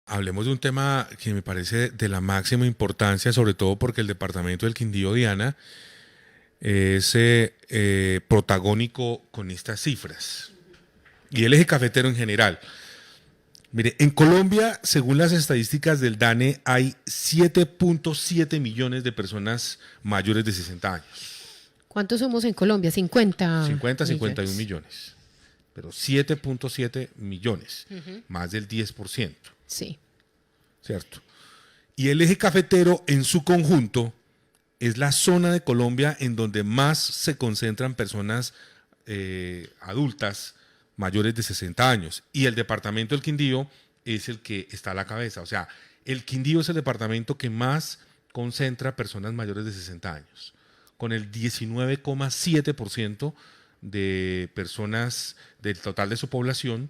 Hablemos de un tema que me parece de la máxima importancia, sobre todo porque el departamento del Quindío, Diana, es protagónico con estas cifras. Y el eje cafetero en general. Mire, en Colombia, según las estadísticas del DANE, hay 7.7 millones de personas mayores de 60 años. ¿Cuántos somos en Colombia? 50 51 millones. millones. Pero 7.7 millones, más del 10%. Sí. ¿Cierto? Y el eje cafetero en su conjunto es la zona de Colombia en donde más se concentran personas adultas mayores de 60 años. Y el departamento del Quindío es el que está a la cabeza. O sea, el Quindío es el departamento que más concentra personas mayores de 60 años, con el 19,7% de personas del total de su población,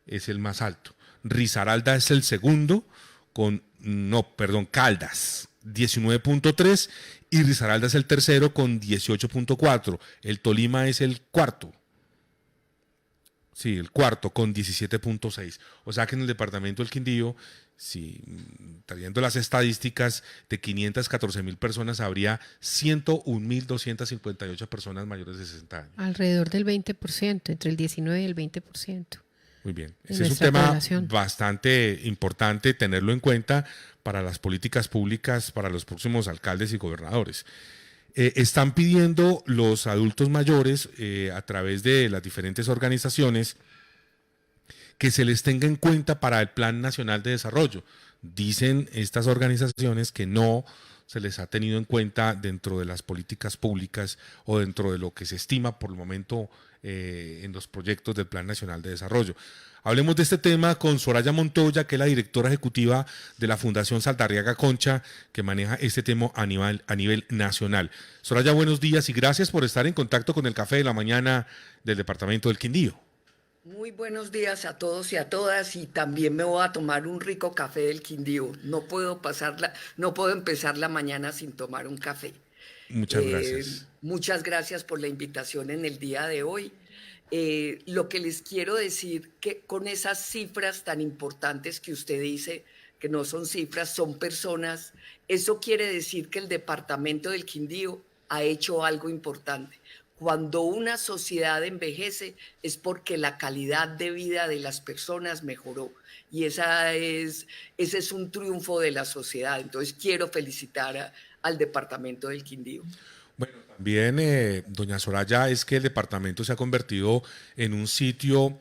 es el más alto. Risaralda es el segundo, Caldas, 19.3, y Risaralda es el tercero con 18.4. El Tolima es el cuarto. Sí, el cuarto con 17.6. O sea que en el departamento del Quindío, si trayendo las estadísticas de 514.000 personas, habría 101.258 personas mayores de 60 años. Alrededor del 20%, entre el 19 y el 20%. Muy bien. Ese es un tema población bastante importante tenerlo en cuenta para las políticas públicas, para los próximos alcaldes y gobernadores. Están pidiendo los adultos mayores, a través de las diferentes organizaciones, que se les tenga en cuenta para el Plan Nacional de Desarrollo. Dicen estas organizaciones que no se les ha tenido en cuenta dentro de las políticas públicas o dentro de lo que se estima por el momento en los proyectos del Plan Nacional de Desarrollo. Hablemos de este tema con Soraya Montoya, que es la directora ejecutiva de la Fundación Saldarriaga Concha, que maneja este tema a nivel nacional. Soraya, buenos días y gracias por estar en contacto con el Café de la Mañana del Departamento del Quindío. Muy buenos días a todos y a todas, y también me voy a tomar un rico café del Quindío. No puedo empezar la mañana sin tomar un café. Muchas gracias. Muchas gracias por la invitación en el día de hoy. Lo que les quiero decir, que con esas cifras tan importantes que usted dice, que no son cifras, son personas, eso quiere decir que el departamento del Quindío ha hecho algo importante. Cuando una sociedad envejece es porque la calidad de vida de las personas mejoró, y ese es un triunfo de la sociedad. Entonces quiero felicitar al departamento del Quindío. Bueno, también, doña Soraya, es que el departamento se ha convertido en un sitio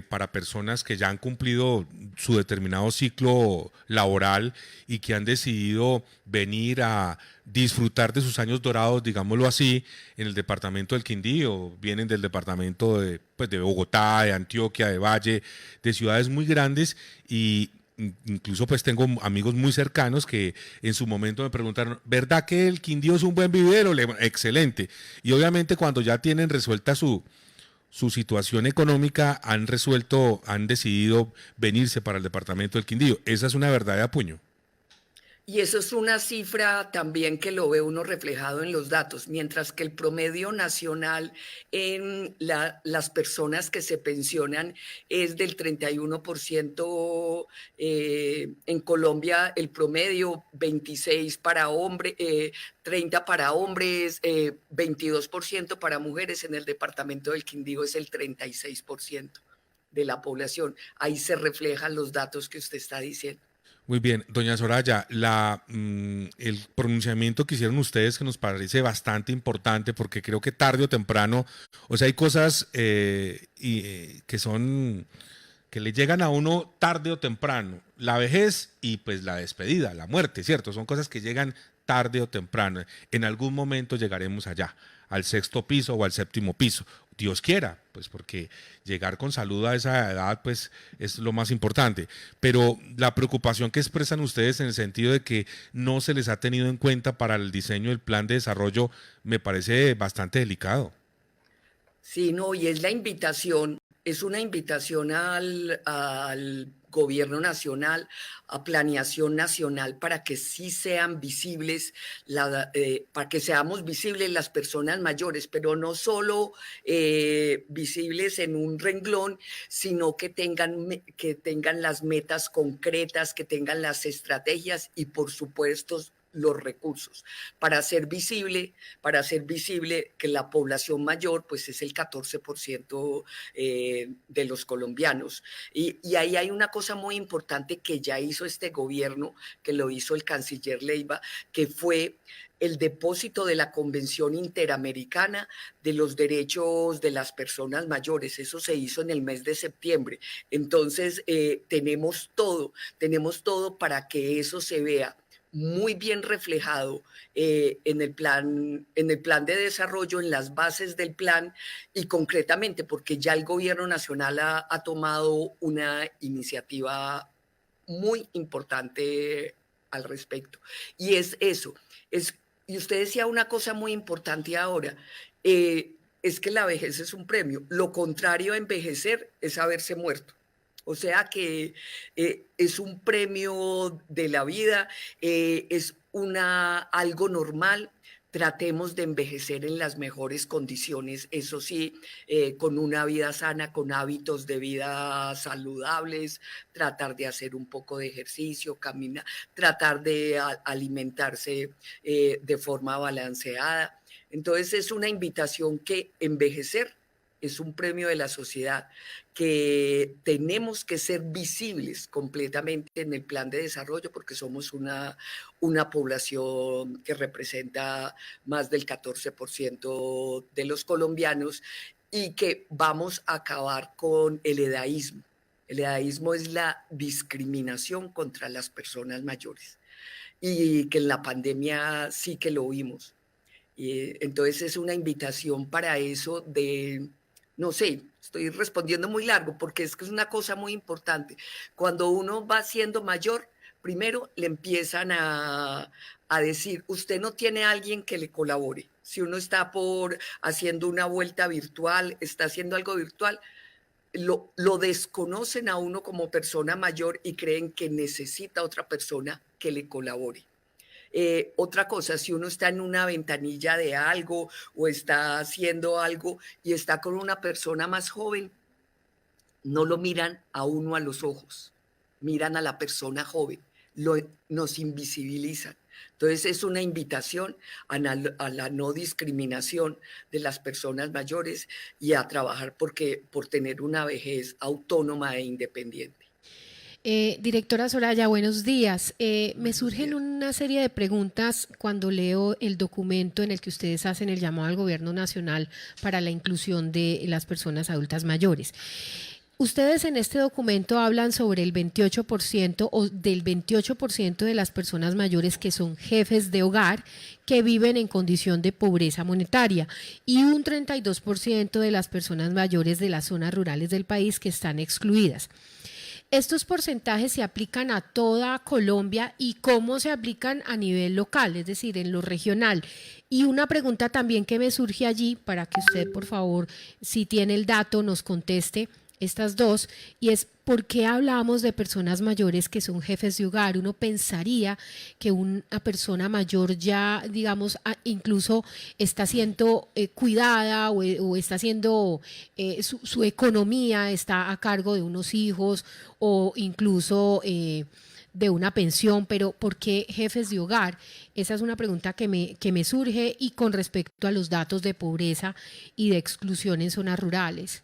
para personas que ya han cumplido su determinado ciclo laboral y que han decidido venir a disfrutar de sus años dorados, digámoslo así, en el departamento del Quindío. Vienen del departamento de Bogotá, de Antioquia, de Valle, de ciudades muy grandes, y incluso pues tengo amigos muy cercanos que en su momento me preguntaron, ¿verdad que el Quindío es un buen vivero? Excelente. Y obviamente cuando ya tienen resuelta su situación económica, han decidido venirse para el departamento del Quindío. Esa es una verdad de apuño. Y eso es una cifra también que lo ve uno reflejado en los datos, mientras que el promedio nacional en las personas que se pensionan es del 31%, en Colombia el promedio 26 para hombres, 30 para hombres, 22% para mujeres. En el departamento del Quindío es el 36% de la población. Ahí se reflejan los datos que usted está diciendo. Muy bien, doña Soraya, el pronunciamiento que hicieron ustedes, que nos parece bastante importante, porque creo que tarde o temprano, o sea, hay cosas que le llegan a uno tarde o temprano, la vejez y pues la despedida, la muerte, ¿cierto? Son cosas que llegan tarde o temprano. En algún momento llegaremos allá, al sexto piso o al séptimo piso. Dios quiera, pues porque llegar con salud a esa edad pues es lo más importante. Pero la preocupación que expresan ustedes en el sentido de que no se les ha tenido en cuenta para el diseño del plan de desarrollo me parece bastante delicado. Sí, no, y es la invitación es una invitación al gobierno nacional, a planeación nacional, para que sí sean visibles, para que seamos visibles las personas mayores, pero no solo visibles en un renglón, sino que tengan las metas concretas, que tengan las estrategias y, por supuesto, los recursos para hacer visible que la población mayor pues es el 14% de los colombianos. Y ahí hay una cosa muy importante que ya hizo este gobierno, que lo hizo el canciller Leiva, que fue el depósito de la Convención Interamericana de los Derechos de las Personas Mayores. Eso se hizo en el mes de septiembre. Entonces, tenemos todo para que eso se vea muy bien reflejado en el plan de desarrollo, en las bases del plan y concretamente porque ya el gobierno nacional ha tomado una iniciativa muy importante al respecto. Y es eso, y usted decía una cosa muy importante ahora, es que la vejez es un premio. Lo contrario a envejecer es haberse muerto. O sea que es un premio de la vida, es algo normal. Tratemos de envejecer en las mejores condiciones, eso sí, con una vida sana, con hábitos de vida saludables, tratar de hacer un poco de ejercicio, caminar, tratar de alimentarse de forma balanceada. Entonces es una invitación que envejecer es un premio de la sociedad, que tenemos que ser visibles completamente en el plan de desarrollo porque somos una población que representa más del 14% de los colombianos y que vamos a acabar con el edaísmo. El edaísmo es la discriminación contra las personas mayores y que en la pandemia sí que lo vimos. Y entonces es una invitación para eso de, no sé, estoy respondiendo muy largo porque es que es una cosa muy importante. Cuando uno va siendo mayor, primero le empiezan a decir, usted no tiene a alguien que le colabore. Si uno está haciendo una vuelta virtual, está haciendo algo virtual, lo desconocen a uno como persona mayor y creen que necesita otra persona que le colabore. Otra cosa, si uno está en una ventanilla de algo o está haciendo algo y está con una persona más joven, no lo miran a uno a los ojos, miran a la persona joven, nos invisibilizan. Entonces es una invitación a la no discriminación de las personas mayores y a trabajar por tener una vejez autónoma e independiente. Directora Soraya, buenos días. Me Buenos surgen días. una serie de preguntas cuando leo el documento en el que ustedes hacen el llamado al Gobierno Nacional para la inclusión de las personas adultas mayores. Ustedes en este documento hablan sobre el 28% o del 28% de las personas mayores que son jefes de hogar que viven en condición de pobreza monetaria y un 32% de las personas mayores de las zonas rurales del país que están excluidas. ¿Estos porcentajes se aplican a toda Colombia y cómo se aplican a nivel local, es decir, en lo regional? Y una pregunta también que me surge allí, para que usted, por favor, si tiene el dato, nos conteste estas dos, y es ¿por qué hablamos de personas mayores que son jefes de hogar? Uno pensaría que una persona mayor ya, digamos, incluso está siendo cuidada o está haciendo su economía, está a cargo de unos hijos o incluso de una pensión, pero ¿por qué jefes de hogar? Esa es una pregunta que me surge y con respecto a los datos de pobreza y de exclusión en zonas rurales.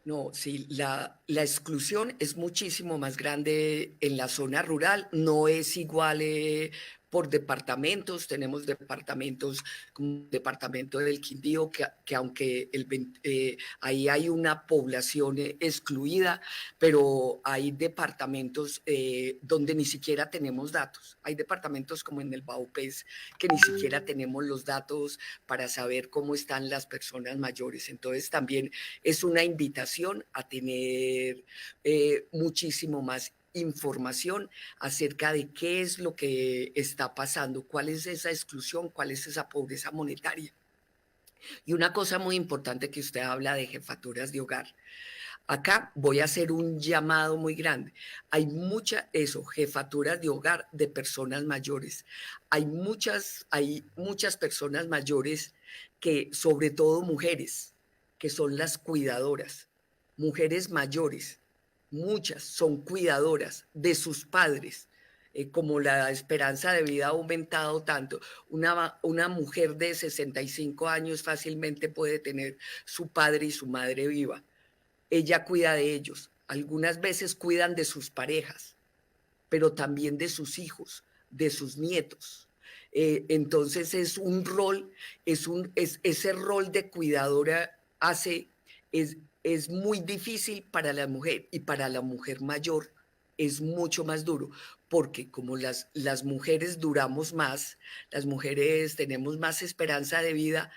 No, sí, la exclusión es muchísimo más grande en la zona rural, no es igual por departamentos, tenemos departamentos como el departamento del Quindío, que aunque ahí hay una población excluida, pero hay departamentos donde ni siquiera tenemos datos. Hay departamentos como en el Baupés que ni siquiera tenemos los datos para saber cómo están las personas mayores. Entonces también es una invitación a tener muchísimo más información acerca de qué es lo que está pasando, cuál es esa exclusión, cuál es esa pobreza monetaria. Y una cosa muy importante que usted habla de jefaturas de hogar. Acá voy a hacer un llamado muy grande. Hay jefaturas de hogar de personas mayores. Hay muchas personas mayores que, sobre todo mujeres, que son las cuidadoras. Mujeres mayores, muchas son cuidadoras de sus padres. Como la esperanza de vida ha aumentado tanto, una mujer de 65 años fácilmente puede tener su padre y su madre viva. Ella cuida de ellos. Algunas veces cuidan de sus parejas, pero también de sus hijos, de sus nietos. Entonces es un rol, ese rol de cuidadora es muy difícil para la mujer, y para la mujer mayor es mucho más duro, porque como las mujeres duramos más, las mujeres tenemos más esperanza de vida,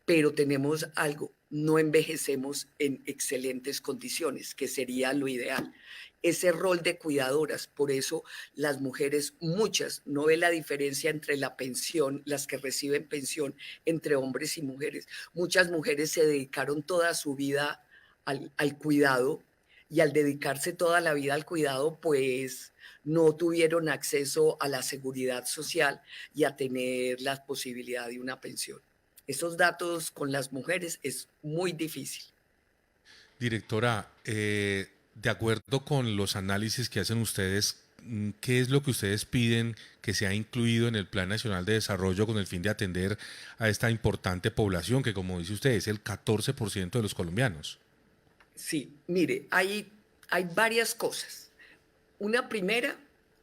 pero tenemos algo, no envejecemos en excelentes condiciones, que sería lo ideal. Ese rol de cuidadoras, por eso las mujeres, muchas, no ve la diferencia entre la pensión, las que reciben pensión, entre hombres y mujeres. Muchas mujeres se dedicaron toda su vida al cuidado, y al dedicarse toda la vida al cuidado, pues no tuvieron acceso a la seguridad social y a tener la posibilidad de una pensión. Esos datos con las mujeres es muy difícil. Directora, de acuerdo con los análisis que hacen ustedes, ¿qué es lo que ustedes piden que sea incluido en el Plan Nacional de Desarrollo con el fin de atender a esta importante población que, como dice usted, es el 14% de los colombianos? Sí, mire, hay varias cosas. Una primera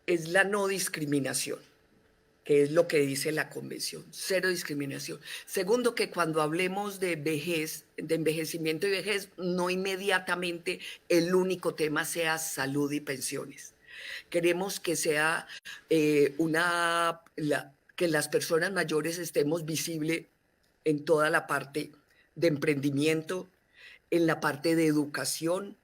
es la no discriminación, que es lo que dice la convención, cero discriminación. Segundo, que cuando hablemos de vejez, de envejecimiento y vejez, no inmediatamente el único tema sea salud y pensiones. Queremos que sea que las personas mayores estemos visibles en toda la parte de emprendimiento, en la parte de educación,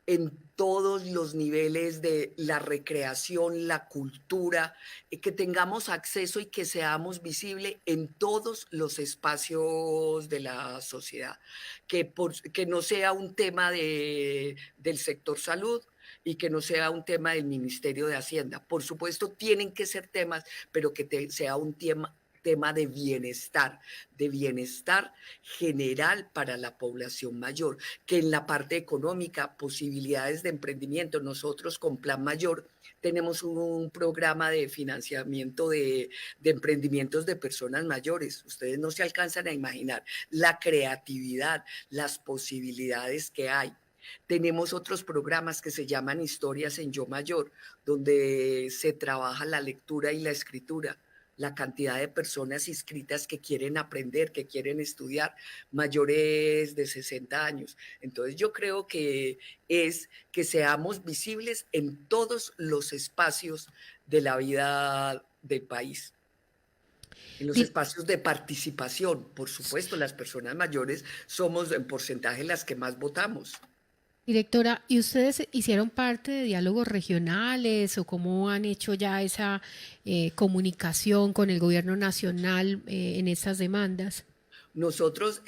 en todos los niveles de la recreación, la cultura, que tengamos acceso y que seamos visibles en todos los espacios de la sociedad, que no sea un tema del sector salud y que no sea un tema del Ministerio de Hacienda. Por supuesto, tienen que ser temas, pero que sea un tema de bienestar general para la población mayor, que en la parte económica, posibilidades de emprendimiento. Nosotros con Plan Mayor tenemos un programa de financiamiento de emprendimientos de personas mayores. Ustedes no se alcanzan a imaginar la creatividad, las posibilidades que hay. Tenemos otros programas que se llaman Historias en Yo Mayor, donde se trabaja la lectura y la escritura, la cantidad de personas inscritas que quieren aprender, que quieren estudiar, mayores de 60 años. Entonces yo creo que es que seamos visibles en todos los espacios de la vida del país, en los Di- espacios de participación. Por supuesto, las personas mayores somos en porcentaje las que más votamos. Directora, ¿y ustedes hicieron parte de diálogos regionales o cómo han hecho ya esa comunicación con el gobierno nacional en estas demandas? Nosotros,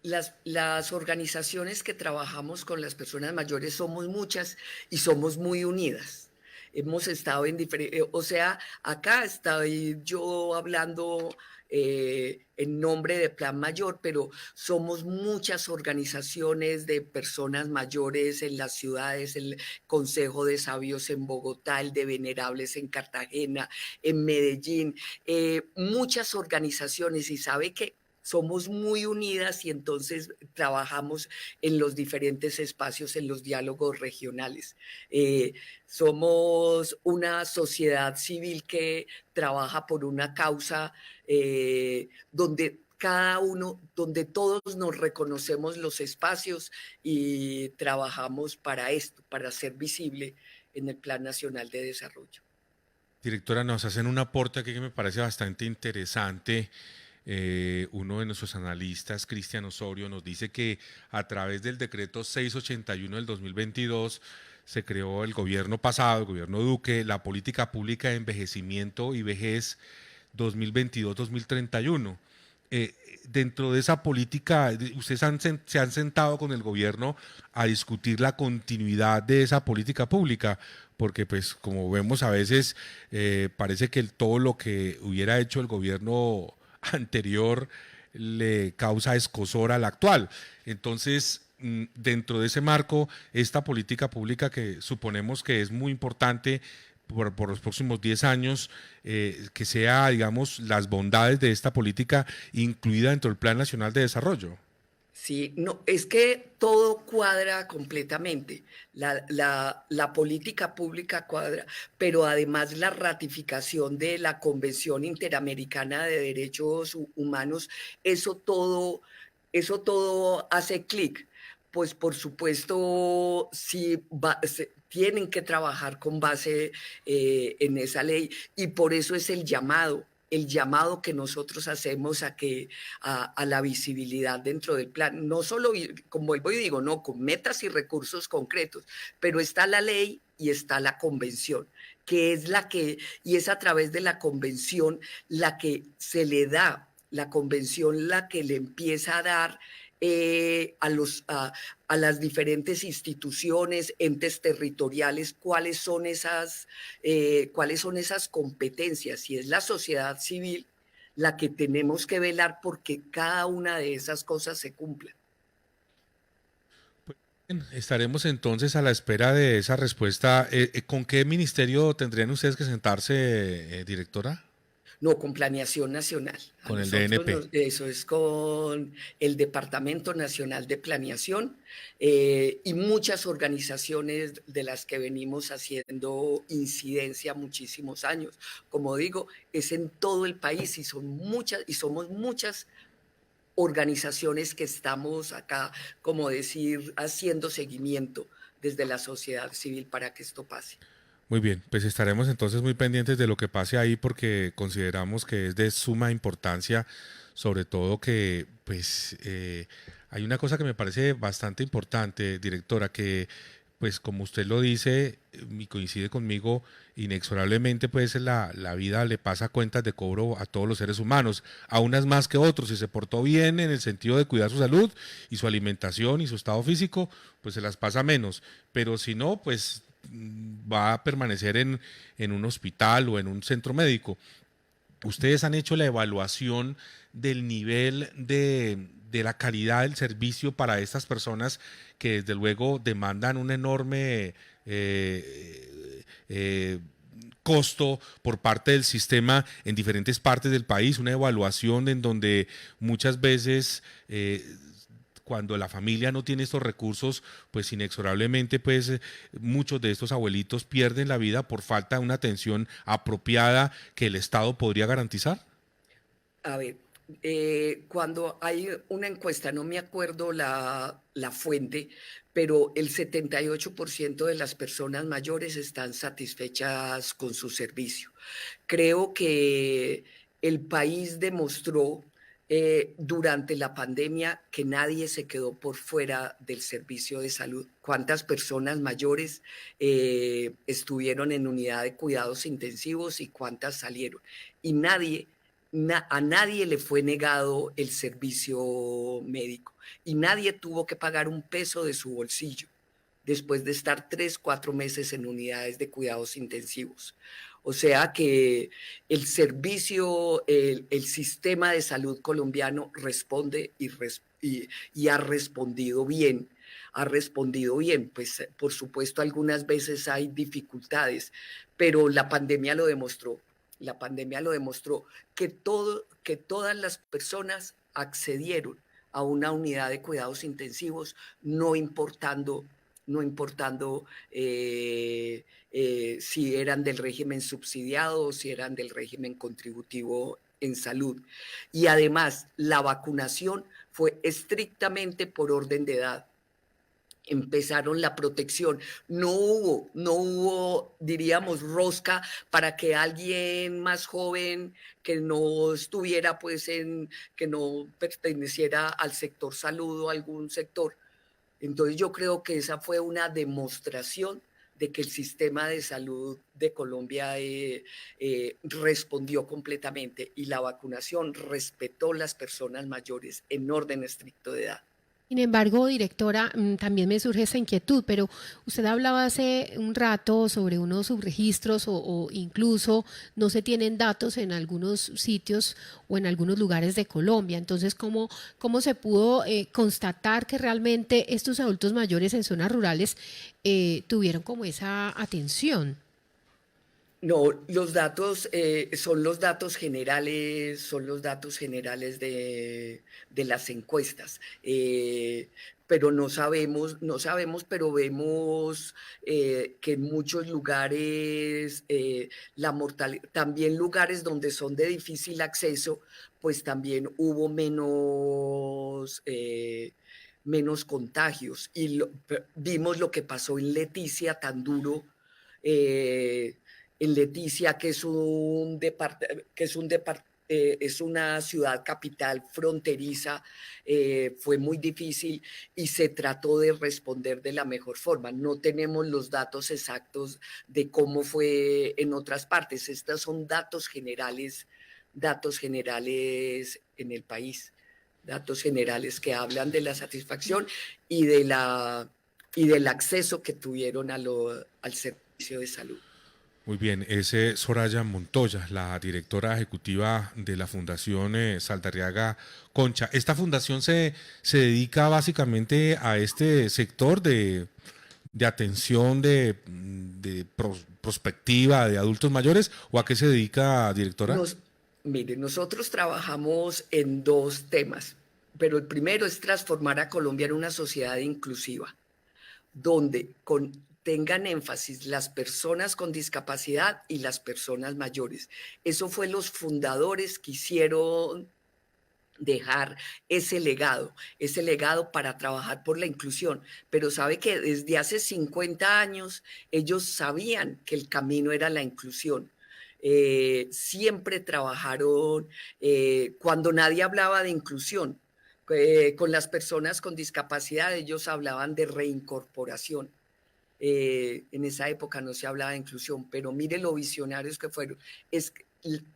las organizaciones que trabajamos con las personas mayores somos muchas y somos muy unidas. Hemos estado en diferentes, o sea, acá estoy yo hablando en nombre de Plan Mayor, pero somos muchas organizaciones de personas mayores en las ciudades, el Consejo de Sabios en Bogotá, el de Venerables en Cartagena, en Medellín, muchas organizaciones, y sabe que somos muy unidas y entonces trabajamos en los diferentes espacios, en los diálogos regionales. Eh, Somos una sociedad civil que trabaja por una causa donde todos nos reconocemos los espacios y trabajamos para esto, para ser visible en el Plan Nacional de Desarrollo. Directora, nos hacen un aporte aquí que me parece bastante interesante. Uno de nuestros analistas, Cristian Osorio, nos dice que a través del decreto 681 del 2022 se creó el gobierno pasado, el gobierno Duque, la política pública de envejecimiento y vejez 2022-2031. dentro de esa política, ustedes se han sentado con el gobierno a discutir la continuidad de esa política pública, porque pues como vemos a veces parece que todo lo que hubiera hecho el gobierno anterior le causa escozor al actual. Entonces, dentro de ese marco, esta política pública que suponemos que es muy importante por los próximos 10 años, que sea, digamos, las bondades de esta política incluida dentro del Plan Nacional de Desarrollo. Sí, no, es que todo cuadra completamente. La política pública cuadra, pero además la ratificación de la Convención Interamericana de Derechos Humanos, eso todo hace clic. Pues por supuesto, sí tienen que trabajar con base en esa ley y por eso es el llamado que nosotros hacemos a la visibilidad dentro del plan, no solo, como vuelvo y digo, no, con metas y recursos concretos, pero está la ley y está la convención, que es y es a través de la convención la que se le da, la convención la que le empieza a dar a las diferentes instituciones, entes territoriales, cuáles son esas competencias. Y es la sociedad civil la que tenemos que velar porque cada una de esas cosas se cumpla. Bien, estaremos entonces a la espera de esa respuesta. ¿Con qué ministerio tendrían ustedes que sentarse, directora? No, con planeación nacional. A Con el nosotros DNP. eso es con el Departamento Nacional de Planeación y muchas organizaciones de las que venimos haciendo incidencia muchísimos años. Como digo, es en todo el país y somos muchas organizaciones que estamos acá, como decir, haciendo seguimiento desde la sociedad civil para que esto pase. Muy bien, pues estaremos entonces muy pendientes de lo que pase ahí porque consideramos que es de suma importancia, sobre todo que pues hay una cosa que me parece bastante importante, directora, que pues como usted lo dice y coincide conmigo, inexorablemente pues la vida le pasa cuentas de cobro a todos los seres humanos, a unas más que otros. Si se portó bien en el sentido de cuidar su salud y su alimentación y su estado físico, pues se las pasa menos, pero si no, pues va a permanecer en un hospital o en un centro médico. ¿Ustedes han hecho la evaluación del nivel de la calidad del servicio para estas personas que desde luego demandan un enorme costo por parte del sistema en diferentes partes del país? Una evaluación en donde muchas veces cuando la familia no tiene estos recursos, pues inexorablemente pues muchos de estos abuelitos pierden la vida por falta de una atención apropiada que el Estado podría garantizar. A ver, cuando hay una encuesta, no me acuerdo la fuente, pero el 78% de las personas mayores están satisfechas con su servicio. Creo que el país demostró durante la pandemia que nadie se quedó por fuera del servicio de salud. ¿Cuántas personas mayores estuvieron en unidad de cuidados intensivos y cuántas salieron? Y a nadie le fue negado el servicio médico y nadie tuvo que pagar un peso de su bolsillo después de estar 3, 4 meses en unidades de cuidados intensivos. O sea que el sistema de salud colombiano responde y ha respondido bien. Ha respondido bien, pues por supuesto algunas veces hay dificultades, pero la pandemia lo demostró. La pandemia lo demostró que todas las personas accedieron a una unidad de cuidados intensivos, no importando si eran del régimen subsidiado o si eran del régimen contributivo en salud. Y además, la vacunación fue estrictamente por orden de edad. Empezaron la protección. No hubo, diríamos, rosca para que alguien más joven que no estuviera, pues, que no perteneciera al sector salud o a algún sector. Entonces yo creo que esa fue una demostración de que el sistema de salud de Colombia respondió completamente y la vacunación respetó las personas mayores en orden estricto de edad. Sin embargo, directora, también me surge esa inquietud, pero usted hablaba hace un rato sobre unos subregistros o incluso no se tienen datos en algunos sitios o en algunos lugares de Colombia. Entonces, ¿cómo se pudo constatar que realmente estos adultos mayores en zonas rurales tuvieron como esa atención? No, los datos son los datos generales de las encuestas, pero pero vemos que en muchos lugares la mortalidad, también lugares donde son de difícil acceso, pues también hubo menos contagios y vimos lo que pasó en Leticia tan duro. eh, en Leticia, es una ciudad capital fronteriza, fue muy difícil y se trató de responder de la mejor forma. No tenemos los datos exactos de cómo fue en otras partes. Estos son datos generales en el país, datos generales que hablan de la satisfacción y del acceso que tuvieron al servicio de salud. Muy bien, es Soraya Montoya, la directora ejecutiva de la Fundación Saldarriaga Concha. Esta fundación se dedica básicamente a este sector de atención, de prospectiva de adultos mayores, ¿o a qué se dedica, directora? Mire, nosotros trabajamos en dos temas, pero el primero es transformar a Colombia en una sociedad inclusiva, donde tengan énfasis las personas con discapacidad y las personas mayores. Eso fue los fundadores que quisieron dejar ese legado para trabajar por la inclusión. Pero sabe que desde hace 50 años ellos sabían que el camino era la inclusión. Siempre trabajaron cuando nadie hablaba de inclusión. Con las personas con discapacidad ellos hablaban de reincorporación. En esa época no se hablaba de inclusión, pero mire lo visionarios que fueron.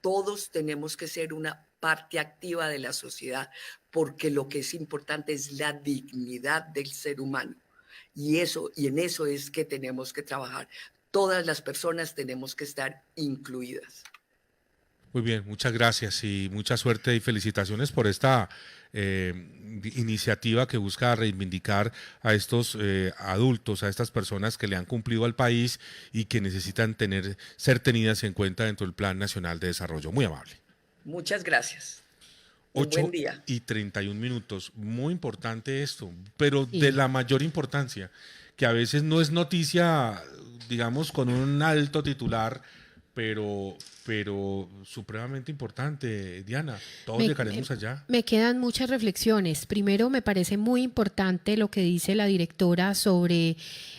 Todos tenemos que ser una parte activa de la sociedad, porque lo que es importante es la dignidad del ser humano. Y en eso es que tenemos que trabajar. Todas las personas tenemos que estar incluidas. Muy bien, muchas gracias y mucha suerte y felicitaciones por esta iniciativa que busca reivindicar a estos adultos, a estas personas que le han cumplido al país y que necesitan ser tenidas en cuenta dentro del Plan Nacional de Desarrollo. Muy amable. Muchas gracias. Un 8 buen día. y 31 minutos. Muy importante esto, pero Sí. de la mayor importancia, que a veces no es noticia, digamos, con un alto titular, pero supremamente importante, Diana. Todos llegaremos allá. Me quedan muchas reflexiones. Primero, me parece muy importante lo que dice la directora sobre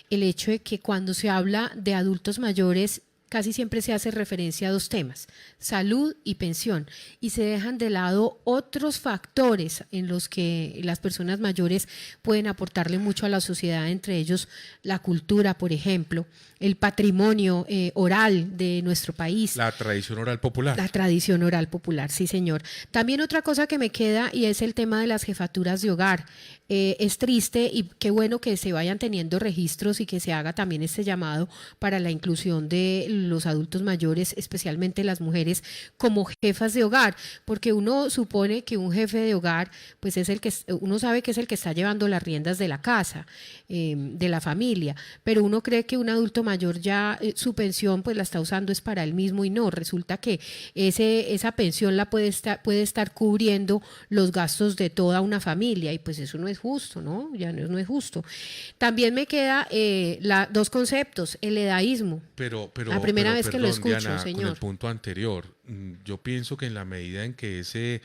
el hecho de que cuando se habla de adultos mayores, casi siempre se hace referencia a dos temas, salud y pensión, y se dejan de lado otros factores en los que las personas mayores pueden aportarle mucho a la sociedad, entre ellos la cultura, por ejemplo, el patrimonio oral de nuestro país. La tradición oral popular. La tradición oral popular, sí señor. También otra cosa que me queda y es el tema de las jefaturas de hogar. Es triste y qué bueno que se vayan teniendo registros y que se haga también este llamado para la inclusión de los adultos mayores, especialmente las mujeres, como jefas de hogar, porque uno supone que un jefe de hogar, pues es el que, uno sabe que es el que está llevando las riendas de la casa, de la familia, pero uno cree que un adulto mayor ya su pensión pues la está usando es para él mismo y no, resulta que esa pensión la puede estar cubriendo los gastos de toda una familia y pues eso no es justo, ¿no? Ya no es justo. También me queda dos conceptos, el edadismo. La primera vez que lo escucho, Diana, señor. con el punto anterior, yo pienso que en la medida en que ese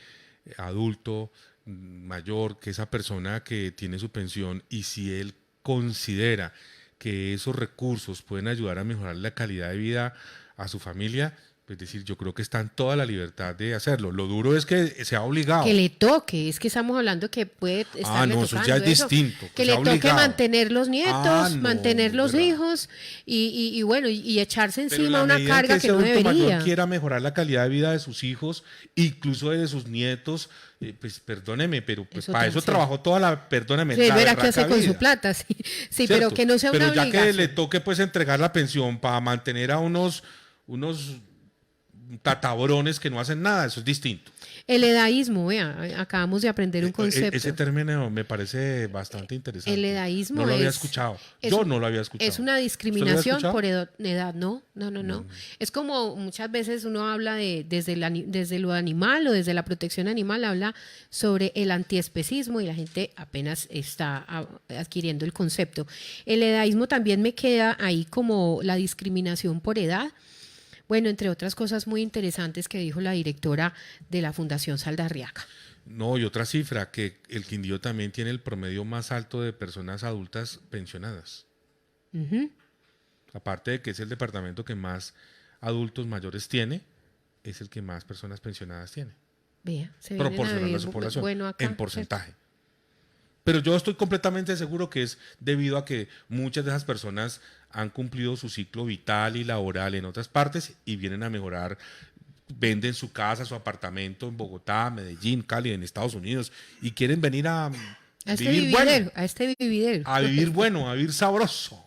adulto mayor, que esa persona que tiene su pensión, y si él considera que esos recursos pueden ayudar a mejorar la calidad de vida a su familia, Es decir, yo creo que está en toda la libertad de hacerlo. Lo duro es que sea obligado. Que le toque, es que estamos hablando que puede estarle no, eso tocando ya es eso. distinto. Que sea le toque obligado. mantener los nietos, No, mantener los ¿verdad? hijos y bueno, y echarse Pero en encima la una medida en carga que ese no adulto mayor debería. quiera mejorar la calidad de vida de sus hijos, incluso de sus nietos, pues perdóneme, pero pues Eso para eso trabajó toda la, perdóneme, Sí, él la verá qué berraca hace con su vida, plata, sí, sí, pero ¿cierto? que no sea una Pero ya que obligación. le toque pues entregar la pensión para mantener a unos tatabrones que no hacen nada, eso es distinto. El edaísmo, vea, acabamos de aprender un concepto. Ese término me parece bastante interesante. El edaísmo no lo había es- escuchado. es Yo un- no lo había escuchado. Es una ¿Usted lo había discriminación escuchado? por edad, no. Es como muchas veces uno habla desde lo animal o desde la protección animal, habla sobre el antiespecismo y la gente apenas está adquiriendo el concepto. El edaísmo también me queda ahí como la discriminación por edad. Bueno, entre otras cosas muy interesantes que dijo la directora de la Fundación Saldarriaga. No, y otra cifra, que el Quindío también tiene el promedio más alto de personas adultas pensionadas. Ujú. Aparte de que es el departamento que más adultos mayores tiene, es el que más personas pensionadas tiene. Vea, se vienen a Proporcional a vivir su población, bueno acá, en porcentaje. Pero yo estoy completamente seguro que es debido a que muchas de esas personas han cumplido su ciclo vital y laboral en otras partes y vienen a mejorar, venden su casa, su apartamento en Bogotá, Medellín, Cali, en Estados Unidos y quieren venir a este vivir vividero, bueno, a este vividero. a vivir bueno, a vivir sabroso.